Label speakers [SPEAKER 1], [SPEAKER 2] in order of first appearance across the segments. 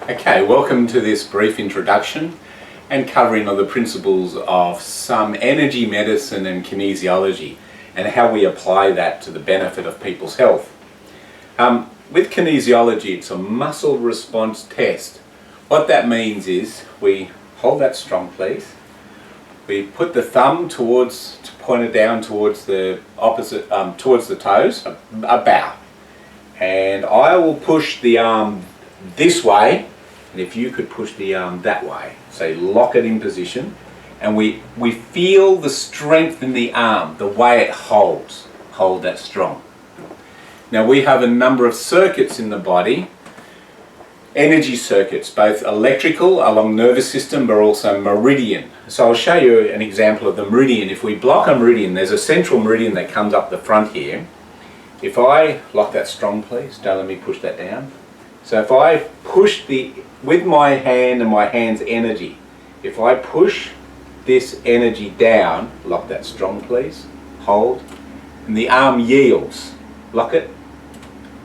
[SPEAKER 1] Okay, welcome to this brief introduction and covering of the principles of some energy medicine and kinesiology and how we apply that to the benefit of people's health. With kinesiology, it's a muscle response test. What that means is we hold that strong, please. We put the thumb pointed down towards the opposite, towards the toes, a bow. And I will push the arm this way, and if you could push the arm that way. So lock it in position, and we feel the strength in the arm, the way it holds. Hold that strong. Now we have a number of circuits in the body, energy circuits, both electrical along nervous system but also meridian. So I'll show you an example of the meridian. If we block a meridian, there's a central meridian that comes up the front here. If I lock that strong, please, don't let me push that down. So if I push with my hand and my hand's energy, if I push this energy down, lock that strong, please, hold, and the arm yields, lock it.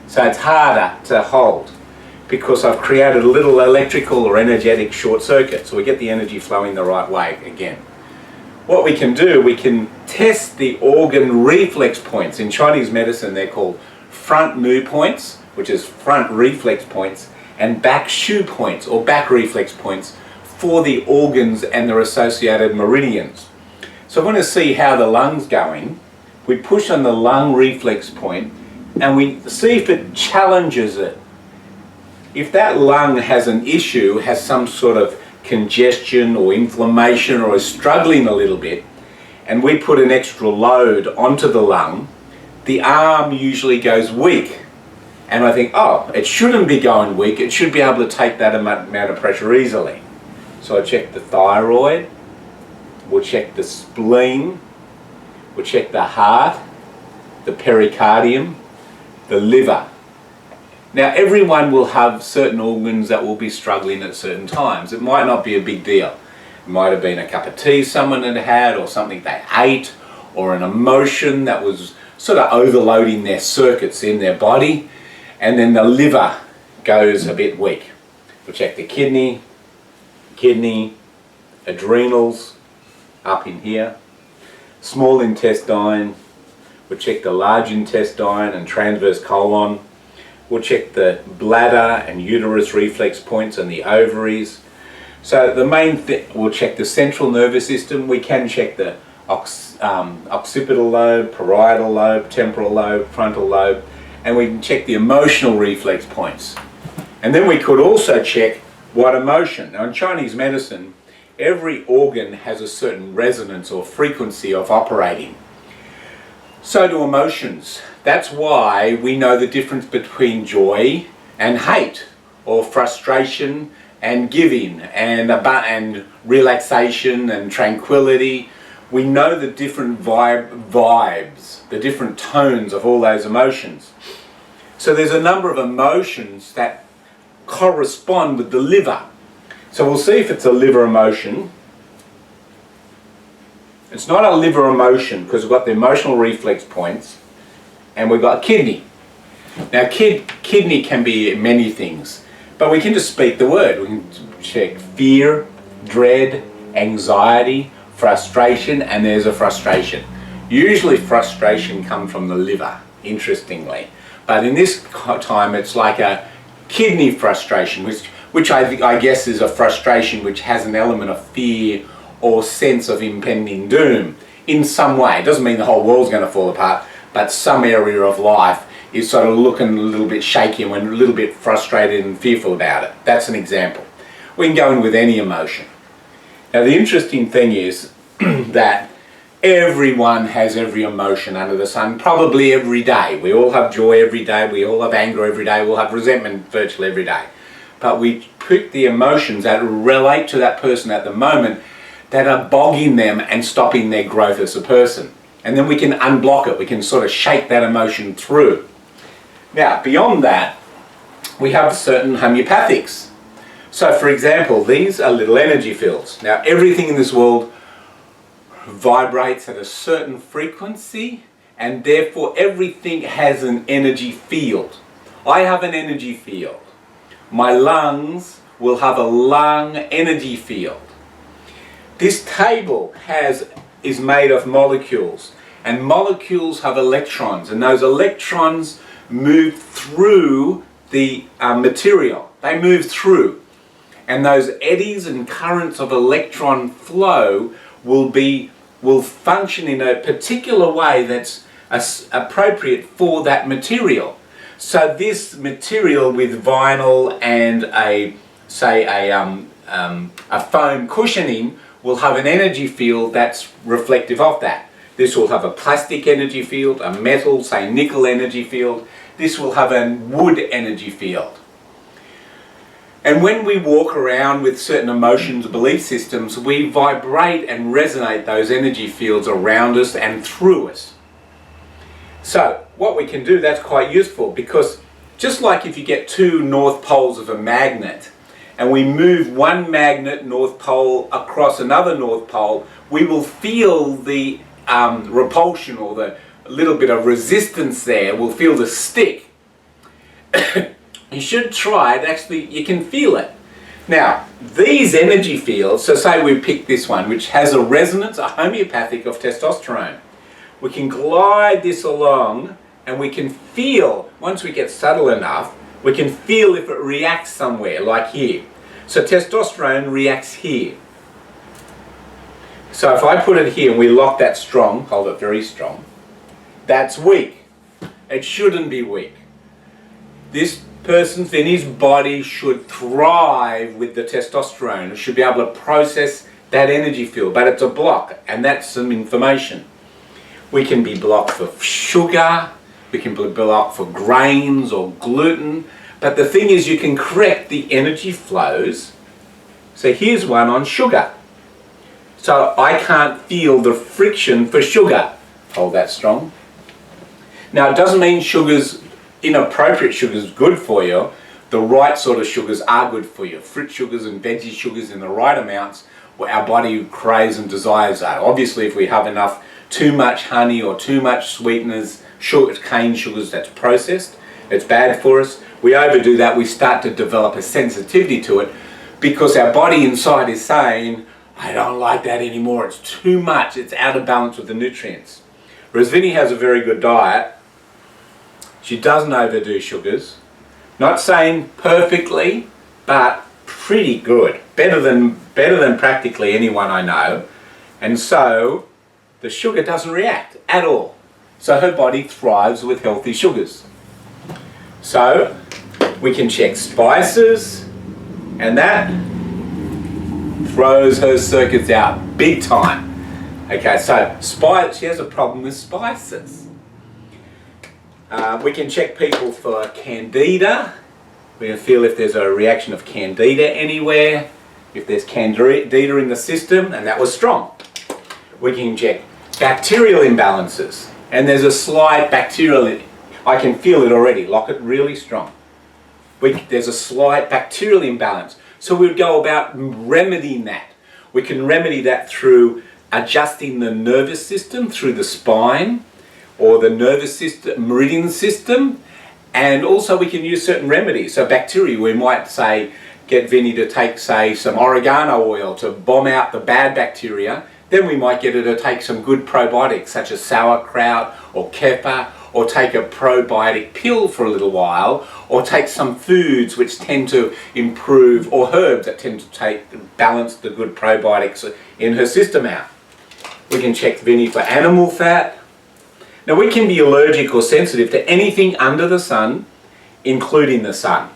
[SPEAKER 1] So it's harder to hold because I've created a little electrical or energetic short circuit, so we get the energy flowing the right way again. What we can do, we can test the organ reflex points. In Chinese medicine they're called front mu points, which is front reflex points, and back shu points or back reflex points for the organs and their associated meridians. So I want to see how the lung's going. We push on the lung reflex point and we see if it challenges it. If that lung has an issue, has some sort of congestion or inflammation or is struggling a little bit, and we put an extra load onto the lung, the arm usually goes weak. And I think, oh, it shouldn't be going weak, it should be able to take that amount of pressure easily. So I check the thyroid, we'll check the spleen, we'll check the heart, the pericardium, the liver. Now everyone will have certain organs that will be struggling at certain times. It might not be a big deal. It might have been a cup of tea someone had or something they ate, or an emotion that was sort of overloading their circuits in their body, and then the liver goes a bit weak. We'll check the kidney, adrenals, up in here, small intestine, we'll check the large intestine and transverse colon, we'll check the bladder and uterus reflex points and the ovaries. So the main thing, we'll check the central nervous system. We can check the occipital lobe, parietal lobe, temporal lobe, frontal lobe, and we can check the emotional reflex points. And then we could also check what emotion. Now in Chinese medicine, every organ has a certain resonance or frequency of operating. So do emotions. That's why we know the difference between joy and hate, or frustration and giving, and relaxation and tranquility. We know the different vibes, the different tones of all those emotions. So there's a number of emotions that correspond with the liver. So we'll see if it's a liver emotion. It's not a liver emotion because we've got the emotional reflex points and we've got kidney. Now kidney can be many things, but we can just speak the word. We can check fear, dread, anxiety, frustration, and there's a frustration. Usually frustration comes from the liver, interestingly. But in this time it's like a kidney frustration, which I guess is a frustration which has an element of fear or sense of impending doom in some way. It doesn't mean the whole world's going to fall apart, but some area of life is sort of looking a little bit shaky and we're a little bit frustrated and fearful about it. That's an example. We can go in with any emotion. Now the interesting thing is that everyone has every emotion under the sun, probably every day. We all have joy every day, we all have anger every day, we'll have resentment virtually every day. But we pick the emotions that relate to that person at the moment that are bogging them and stopping their growth as a person. And then we can unblock it, we can sort of shake that emotion through. Now, beyond that, we have certain homeopathics. So for example, these are little energy fields. Now everything in this world vibrates at a certain frequency, and therefore everything has an energy field. I have an energy field. My lungs will have a lung energy field. This table is made of molecules, and molecules have electrons, and those electrons move through the material. They move through, and those eddies and currents of electron flow will function in a particular way that's appropriate for that material. So this material with vinyl and a foam cushioning will have an energy field that's reflective of that. This will have a plastic energy field, a metal, say nickel energy field. This will have a wood energy field. And when we walk around with certain emotions, belief systems, we vibrate and resonate those energy fields around us and through us. So what we can do, that's quite useful, because just like if you get two north poles of a magnet and we move one magnet north pole across another north pole, we will feel the repulsion or the little bit of resistance there. We'll feel the stick. You should try it. Actually, you can feel it. Now, these energy fields, so say we pick this one, which has a resonance, a homeopathic of testosterone. We can glide this along and we can feel, once we get subtle enough, we can feel if it reacts somewhere, like here. So testosterone reacts here. So if I put it here and we lock that strong, hold it very strong, that's weak. It shouldn't be weak. This person's, Vinny's body should thrive with the testosterone. It should be able to process that energy field, but it's a block, and that's some information. We can be blocked for sugar, we can be blocked for grains or gluten, but the thing is you can correct the energy flows. So here's one on sugar. So I can't feel the friction for sugar. Hold that strong. Now it doesn't mean inappropriate sugars is good for you. The right sort of sugars are good for you. Fruit sugars and veggie sugars in the right amounts, what our body craves and desires are. Obviously if we have enough, too much honey or too much sweeteners, cane sugars, that's processed, it's bad for us. We overdo that, we start to develop a sensitivity to it because our body inside is saying, I don't like that anymore, it's too much, it's out of balance with the nutrients. Whereas Vinny has a very good diet. She doesn't overdo sugars. Not saying perfectly, but pretty good. Better than practically anyone I know. And so the sugar doesn't react at all. So her body thrives with healthy sugars. So we can check spices, and that throws her circuits out big time. Okay, so she has a problem with spices. We can check people for candida. We can feel if there's a reaction of candida anywhere, if there's candida in the system, and that was strong. We can check bacterial imbalances, and there's a slight bacterial, I can feel it already, lock it really strong. There's a slight bacterial imbalance, so we'd go about remedying that. We can remedy that through adjusting the nervous system through the spine, or the nervous system, meridian system, and also we can use certain remedies. So bacteria, we might say, get Vinny to take, say, some oregano oil to bomb out the bad bacteria. Then we might get her to take some good probiotics, such as sauerkraut or kefir, or take a probiotic pill for a little while, or take some foods which tend to improve, or herbs that tend to balance the good probiotics in her system out. We can check Vinny for animal fat. Now we can be allergic or sensitive to anything under the sun, including the sun.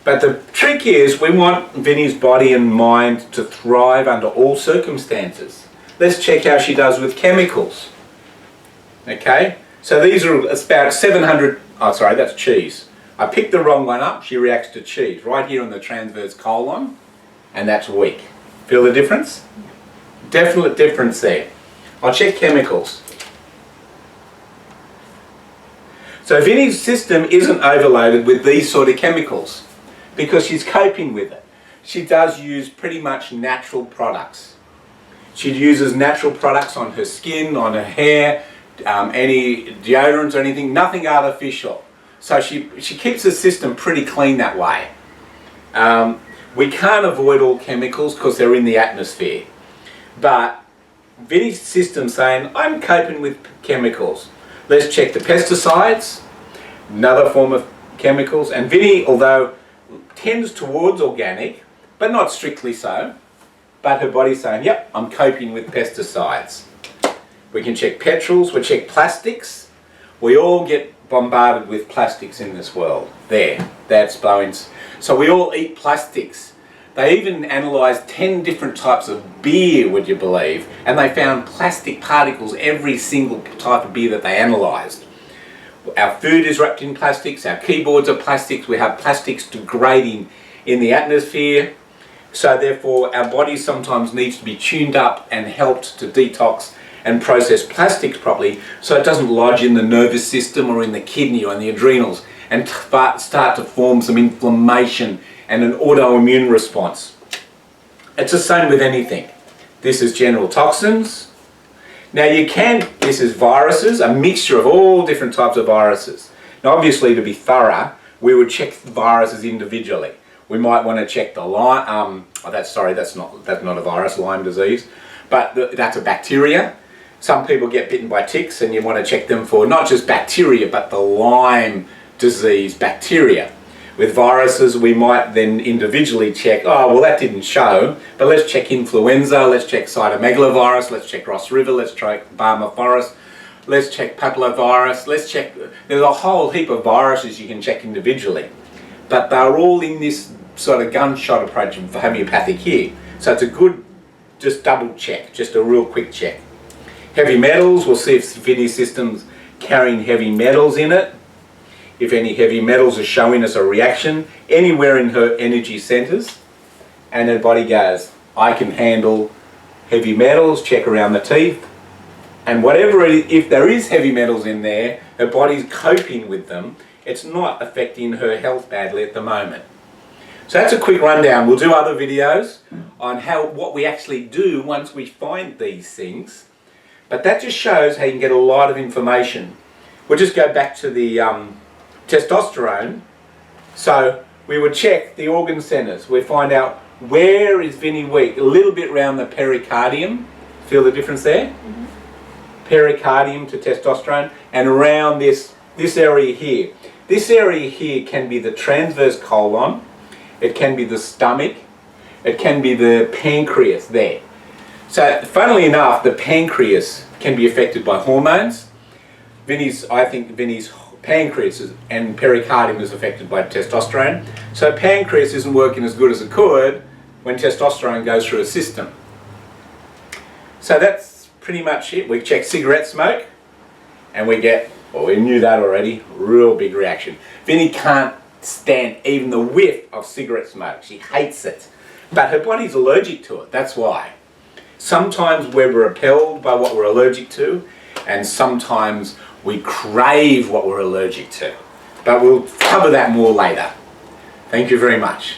[SPEAKER 1] But the trick is we want Vinny's body and mind to thrive under all circumstances. Let's check how she does with chemicals. Okay, so these are about 700, oh sorry, that's cheese. I picked the wrong one up, she reacts to cheese, right here on the transverse colon, and that's weak. Feel the difference? Definite difference there. I'll check chemicals. So Vinny's system isn't overloaded with these sort of chemicals because she's coping with it. She does use pretty much natural products. She uses natural products on her skin, on her hair, any deodorants or anything, nothing artificial. So she keeps the system pretty clean that way. We can't avoid all chemicals because they're in the atmosphere. But Vinny's system's saying, I'm coping with chemicals. Let's check the pesticides, another form of chemicals. And Vinny, although tends towards organic, but not strictly so, but her body's saying, yep, I'm coping with pesticides. We can check petrols, we check plastics. We all get bombarded with plastics in this world. There, that's bones. So we all eat plastics. They even analysed 10 different types of beer, would you believe, and they found plastic particles every single type of beer that they analysed. Our food is wrapped in plastics, our keyboards are plastics, we have plastics degrading in the atmosphere. So therefore our body sometimes needs to be tuned up and helped to detox and process plastics properly so it doesn't lodge in the nervous system or in the kidney or in the adrenals and start to form some inflammation and an autoimmune response. It's the same with anything. This is general toxins. Now this is viruses, a mixture of all different types of viruses. Now obviously, to be thorough, we would check the viruses individually. We might want to check the Lyme, that's not a virus, Lyme disease, but that's a bacteria. Some people get bitten by ticks and you want to check them for not just bacteria, but the Lyme disease bacteria. With viruses, we might then individually check, oh, well, that didn't show, but let's check influenza, let's check cytomegalovirus, let's check Ross River, let's check Barmer Forest, let's check papillovirus, let's check, there's a whole heap of viruses you can check individually. But they're all in this sort of gunshot approach of homeopathic here. So it's a good, just double check, just a real quick check. Heavy metals, we'll see if Vinny's system's carrying heavy metals in it. If any heavy metals are showing us a reaction anywhere in her energy centers, and her body goes, I can handle heavy metals, check around the teeth, and whatever it is, if there is heavy metals in there, her body's coping with them, it's not affecting her health badly at the moment. So that's a quick rundown. We'll do other videos on what we actually do once we find these things, but that just shows how you can get a lot of information. We'll just go back to the testosterone. So we would check the organ centers. We find out where is Vinny weak. A little bit around the pericardium. Feel the difference there? Mm-hmm. Pericardium to testosterone, and around this area here. This area here can be the transverse colon. It can be the stomach. It can be the pancreas there. So funnily enough, the pancreas can be affected by hormones. I think Vinny's pancreas and pericardium is affected by testosterone. So pancreas isn't working as good as it could when testosterone goes through a system. So that's pretty much it. We check cigarette smoke and we get, well, we knew that already, real big reaction. Vinny can't stand even the whiff of cigarette smoke. She hates it. But her body's allergic to it, that's why. Sometimes we're repelled by what we're allergic to, and sometimes we crave what we're allergic to. But we'll cover that more later. Thank you very much.